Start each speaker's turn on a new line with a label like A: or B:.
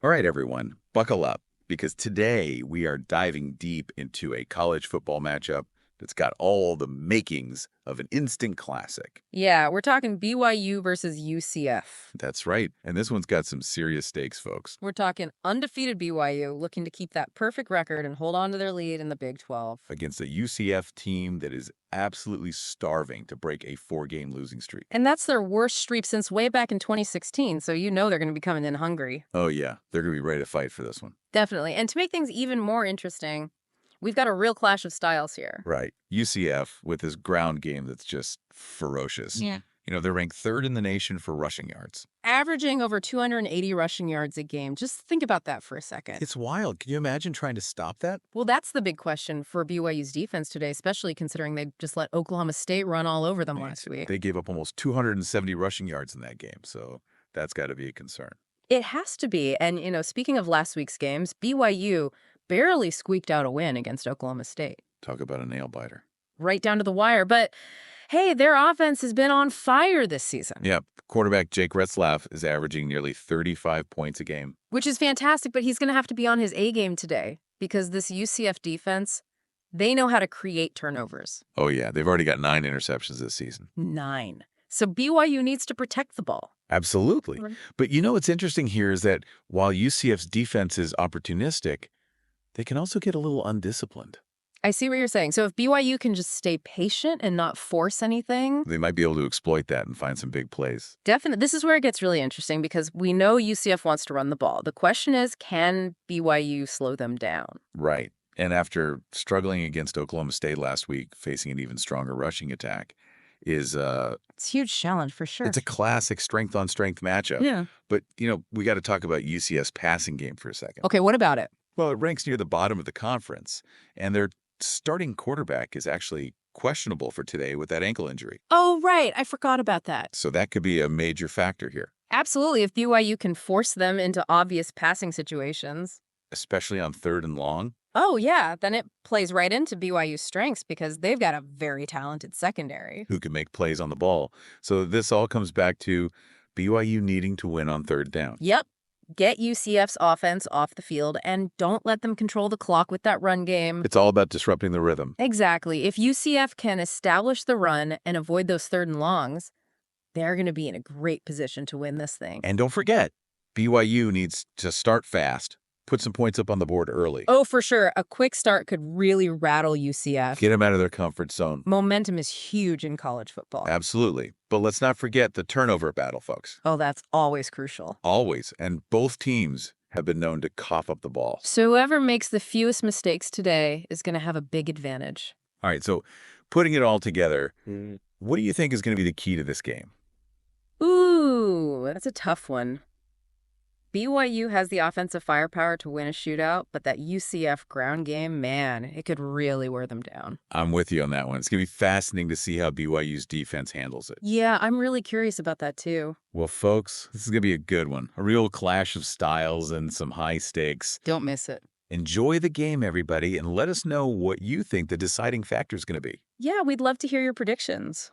A: All right, everyone, buckle up because today we are diving deep into a college football matchup that's got all the makings of an instant classic.
B: Yeah, we're talking BYU versus UCF.
A: That's right. And this one's got some serious stakes, folks.
B: We're talking undefeated BYU looking to keep that perfect record and hold on to their lead in the Big 12.
A: Against a UCF team that is absolutely starving to break a 4-game losing streak.
B: And that's their worst streak since way back in 2016, so you know they're going to be coming in hungry.
A: Oh, yeah. They're going to be ready to fight for this one.
B: Definitely. And to make things even more interesting, we've got a real clash of styles here.
A: Right. UCF with this ground game that's just ferocious.
B: Yeah.
A: You know, they're ranked third in the nation for rushing yards.
B: Averaging over 280 rushing yards a game. Just think about that for a second.
A: It's wild. Can you imagine trying to stop that?
B: Well, that's the big question for BYU's defense today, especially considering they just let Oklahoma State run all over them last week.
A: They gave up almost 270 rushing yards in that game, so that's got to be a concern.
B: It has to be. And, speaking of last week's games, BYU barely squeaked out a win against Oklahoma State.
A: Talk about a nail-biter.
B: Right down to the wire. But, hey, their offense has been on fire this season.
A: Yep. Quarterback Jake Retzlaff is averaging nearly 35 points a game.
B: Which is fantastic, but he's going to have to be on his A game today because this UCF defense, they know how to create turnovers.
A: Oh, yeah. They've already got 9 interceptions this season.
B: 9. So BYU needs to protect the ball.
A: Absolutely.
B: Right.
A: But what's interesting here is that while UCF's defense is opportunistic, they can also get a little undisciplined.
B: I see what you're saying. So if BYU can just stay patient and not force anything,
A: They might be able to exploit that and find some big plays.
B: definitely. This is where it gets really interesting because we know UCF wants to run the ball. The question is, can BYU slow them down?
A: Right. And after struggling against Oklahoma State last week, facing an even stronger rushing attack,
B: It's a huge challenge for sure.
A: it's a classic strength-on-strength matchup.
B: Yeah.
A: But, we got to talk about UCF's passing game for a second.
B: Okay, what about it?
A: Well, it ranks near the bottom of the conference, and their starting quarterback is actually questionable for today with that ankle injury.
B: Oh, right. I forgot about that.
A: So that could be a major factor here,
B: Absolutely. If BYU can force them into obvious passing situations.
A: especially on 3rd and long.
B: Oh, yeah. Then it plays right into BYU's strengths because they've got a very talented secondary.
A: Who can make plays on the ball. So this all comes back to BYU needing to win on 3rd down.
B: Yep. Get UCF's offense off the field and don't let them control the clock with that run game.
A: It's all about disrupting the rhythm.
B: Exactly. If UCF can establish the run and avoid those 3rd and longs, they're going to be in a great position to win this thing.
A: And don't forget, BYU needs to start fast, put some points up on the board early.
B: Oh, for sure. A quick start could really rattle UCF.
A: Get them out of their comfort zone.
B: Momentum is huge in college football.
A: Absolutely. But let's not forget the turnover battle, folks.
B: Oh, that's always crucial.
A: Always. And both teams have been known to cough up the ball.
B: So whoever makes the fewest mistakes today is going to have a big advantage.
A: All right, so putting it all together, what do you think is going to be the key to this game?
B: Ooh, that's a tough one. BYU has the offensive firepower to win a shootout, but that UCF ground game, man, it could really wear them down.
A: I'm with you on that one. It's going to be fascinating to see how BYU's defense handles it.
B: Yeah, I'm really curious about that too.
A: Well, folks, this is going to be a good one. A real clash of styles and some high stakes.
B: Don't miss it.
A: Enjoy the game, everybody, and let us know what you think the deciding factor is going to be.
B: Yeah, we'd love to hear your predictions.